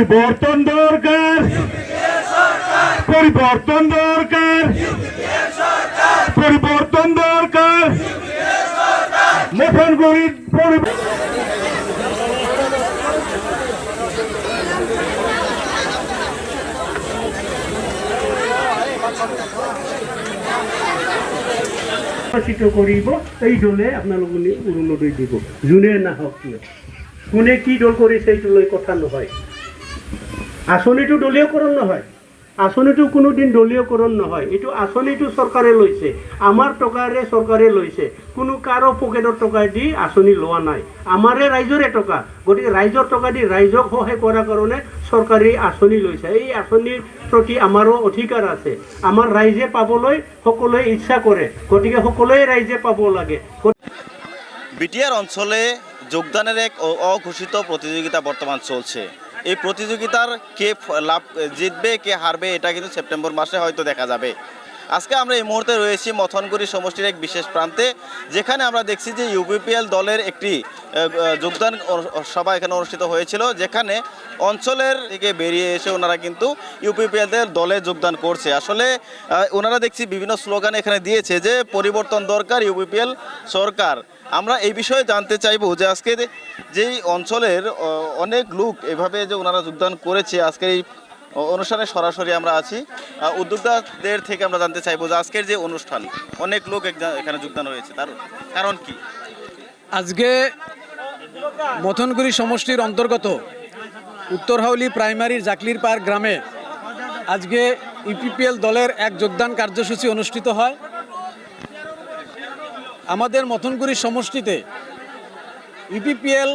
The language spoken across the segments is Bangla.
পরিবর্তন দরকার, পরিবর্তন দরকার, পরিবর্তন দরকার। মথন করি করিব এই দলে আপোনালোক অৰুণোদয় দিব যোনে নাহক কিয়, কোনে কি দল কৰিছে এইটো লৈ কথা নহয়। আঁচনিটো দলীয়কৰণ নহয়, আঁচনিটো কোনোদিন দলীয়কৰণ নহয়। এইটো আঁচনিটো চৰকাৰে লৈছে, আমাৰ টকাৰে চৰকাৰে লৈছে, কোনো কাৰো পকেটৰ টকা দি আঁচনি লোৱা নাই, আমাৰে ৰাইজৰে টকা। গতিকে ৰাইজৰ টকা দি ৰাইজক সহায় কৰাৰ কাৰণে চৰকাৰী আঁচনি লৈছে। এই আঁচনিৰ প্ৰতি আমাৰো অধিকাৰ আছে, আমাৰ ৰাইজে পাবলৈ সকলোৱে ইচ্ছা কৰে, গতিকে সকলোৱে রাইজে পাব লাগে। বিটিআর অঞ্চলে যোগদানের এক অঘোষিত প্রতিযোগিতা বর্তমান চলছে। এই প্রতিযোগিতার কে লাভ জিতবে কে হারবে এটা কিন্তু সেপ্টেম্বর মাসে হয়তো দেখা যাবে। আজকে আমরা এই মুহূর্তে রয়েছি মথনগুড়ি সমষ্টির এক বিশেষ প্রান্তে, যেখানে আমরা দেখছি যে ইউপিপিএল দলের একটি যোগদান সভা এখানে অনুষ্ঠিত হয়েছিল, যেখানে অঞ্চলের থেকে বেরিয়ে এসে ওনারা কিন্তু ইউপিপিএল দলে যোগদান করছে। আসলে ওনারা দেখছি বিভিন্ন স্লোগান এখানে দিয়েছে যে পরিবর্তন দরকার, ইউপিপিএল সরকার। আমরা এই বিষয়ে জানতে চাইবো যে আজকে যেই অঞ্চলের অনেক লোক এভাবে যে ওনারা যোগদান করেছে আজকের এই অনুষ্ঠানে সরাসরি আমরা আছি। উদ্যোক্তাদের থেকে আমরা জানতে চাইবো যে আজকের যে অনুষ্ঠান অনেক লোক এখানে যোগদান হয়েছে, তার কারণ কি? আজকে মথনগুড়ি সমষ্টির অন্তর্গত উত্তর হাউলি প্রাইমারির জাকলির পার্ক গ্রামে আজকে ইউপিপিএল দলের এক যোগদান কার্যসূচি অনুষ্ঠিত হয়। আমাদের মথনগুড়ি সমষ্টিতে ইউপিপিএল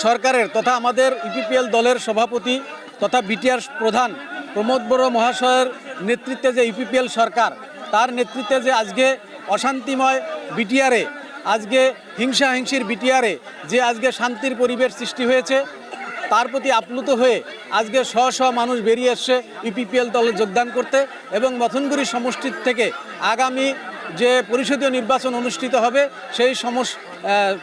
সরকারের তথা আমাদের ইউপিপিএল দলের সভাপতি তথা বিটিআর প্রধান প্রমোদ বড়ো মহাশয়ের নেতৃত্বে যে ইউপিপিএল সরকার, তার নেতৃত্বে যে আজকে অশান্তিময় বিটিআরে, আজকে হিংসাহিংসির বিটিআরে যে আজকে শান্তির পরিবেশ সৃষ্টি হয়েছে, তার প্রতি আপ্লুত হয়ে আজকে শ মানুষ বেরিয়ে এসছে ইউপিপিএল দলে যোগদান করতে। এবং মথনগুড়ি সমষ্টি থেকে আগামী যে পরিষদীয় নির্বাচন অনুষ্ঠিত হবে সেই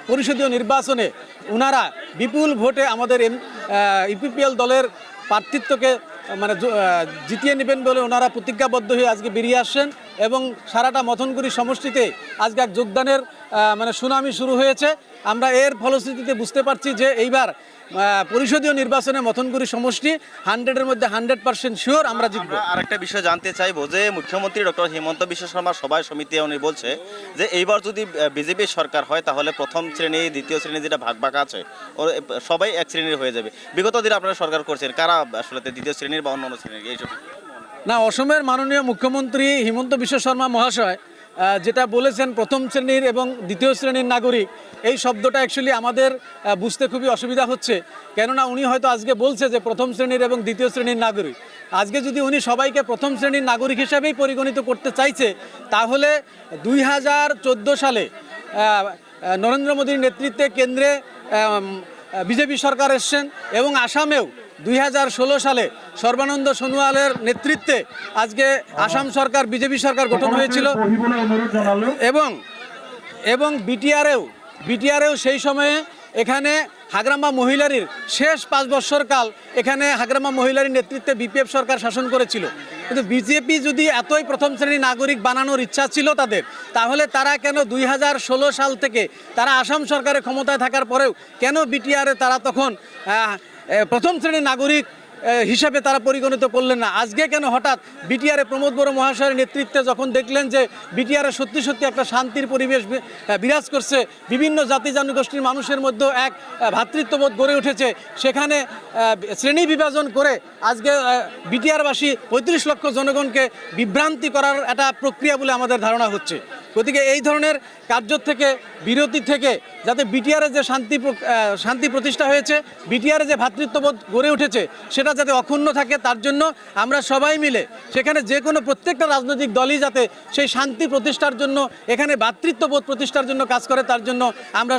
পরিষদীয় নির্বাচনে ওনারা বিপুল ভোটে আমাদের ইউপিপিএল দলের প্রার্থিত্বকে মানে জিতিয়ে নেবেন বলে ওনারা প্রতিজ্ঞাবদ্ধ হয়ে আজকে বেরিয়ে আসছেন। এবং সারাটা মথনগুড়ি সমষ্টিতে আজকে এক যোগদানের মানে সুনামি শুরু হয়েছে। আমরা এর ফলশ্রুতিতে বুঝতে পারছি যে এইবার পরিষদীয় নির্বাচনে মথনগুড়ি সমষ্টি 100-এর মধ্যে 100% শিওর আমরা জিতবো। আরেকটা বিষয় জানতে চাইবো যে মুখ্যমন্ত্রী ডক্টর হিমন্ত বিশ্ব শর্মা সভায় সমিতি উনি বলছে যে এইবার যদি বিজেপি সরকার হয় তাহলে প্রথম শ্রেণী দ্বিতীয় শ্রেণী যেটা ভাগ আছে সবাই এক শ্রেণীর হয়ে যাবে। বিগত দিনে আপনারা সরকার করছেন, কারা আসলে দ্বিতীয় শ্রেণীর বা অন্য শ্রেণীর এইসব? না, অসমের মাননীয় মুখ্যমন্ত্রী হিমন্ত বিশ্ব শর্মা মহাশয় যেটা বলেছেন প্রথম শ্রেণীর এবং দ্বিতীয় শ্রেণীর নাগরিক, এই শব্দটা অ্যাকচুয়ালি আমাদের বুঝতে খুবই অসুবিধা হচ্ছে। কেননা উনি হয়তো আজকে বলছে যে প্রথম শ্রেণীর এবং দ্বিতীয় শ্রেণীর নাগরিক। আজকে যদি উনি সবাইকে প্রথম শ্রেণীর নাগরিক হিসাবেই পরিগণিত করতে চাইছে, তাহলে 2014 সালে নরেন্দ্র মোদীর নেতৃত্বে কেন্দ্রে বিজেপি সরকার এসছেন এবং আসামেও 2016 সালে সর্বানন্দ সোনোয়ালের নেতৃত্বে আজকে আসাম সরকার বিজেপি সরকার গঠন হয়েছিল। এবং বিটিআরেও সেই সময়ে এখানে হাগ্রামা মহিলারির শেষ 5 বৎসরকাল এখানে হাগ্রামা মহিলারির নেতৃত্বে বিপিএফ সরকার শাসন করেছিল। কিন্তু বিজেপি যদি এতই প্রথম শ্রেণীর নাগরিক বানানোর ইচ্ছা ছিল তাদের, তাহলে তারা কেন 2016 সাল থেকে তারা আসাম সরকারের ক্ষমতায় থাকার পরেও কেন বিটিআরে তারা তখন প্রথম শ্রেণীর নাগরিক হিসাবে তারা পরিগণিত করলেন না? আজকে কেন হঠাৎ বিটিআরে প্রমোদ বড়ো মহাশয়ের নেতৃত্বে যখন দেখলেন যে বিটিআরে সত্যি একটা শান্তির পরিবেশ বিরাজ করছে, বিভিন্ন জাতি জনগোষ্ঠীর মানুষের মধ্যে এক ভ্রাতৃত্ববোধ গড়ে উঠেছে, সেখানে শ্রেণী বিভাজন করে আজকে বিটিআরবাসী 35 লক্ষ জনগণকে বিভ্রান্তি করার একটা প্রক্রিয়া বলে আমাদের ধারণা হচ্ছে। গতিকে এই ধরনের কার্য থেকে বিরতি থেকে যাতে বিটিআরে যে শান্তি প্রতিষ্ঠা হয়েছে, বিটিআরে যে ভ্রাতৃত্ববোধ গড়ে উঠেছে, সেটা যাতে অক্ষুণ্ণ থাকে, তার জন্য আমরা সবাই মিলে সেখানে যে কোনো প্রত্যেকটা রাজনৈতিক দলই যাতে সেই শান্তি প্রতিষ্ঠার জন্য, এখানে ভ্রাতৃত্ববোধ প্রতিষ্ঠার জন্য কাজ করে, তার জন্য আমরা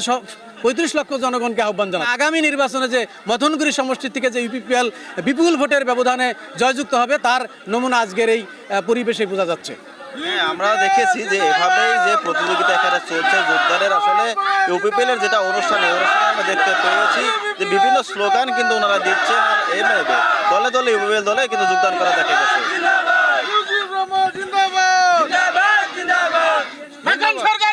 35 লক্ষ জনগণকে আহ্বান জানাই। আগামী নির্বাচনে যে মথনগুড়ি সমষ্টি থেকে যে ইউপিপিএল বিপুল ভোটের ব্যবধানে জয়যুক্ত হবে, তার নমুনা আজকের এই পরিবেশে বোঝা যাচ্ছে। হ্যাঁ, আমরা দেখেছি যে এভাবেই যে প্রতিযোগিতা এখানে চলছে যোগদানের, আসলে ইউপিপিএল এর যেটা অনুষ্ঠান, এই অনুষ্ঠানে আমরা দেখতে পেয়েছি যে বিভিন্ন স্লোগান কিন্তু ওনারা দিচ্ছেন, আর এভাবে দলে দলে ইউপিপিএল দলে কিন্তু যোগদান করা দেখা গেছে।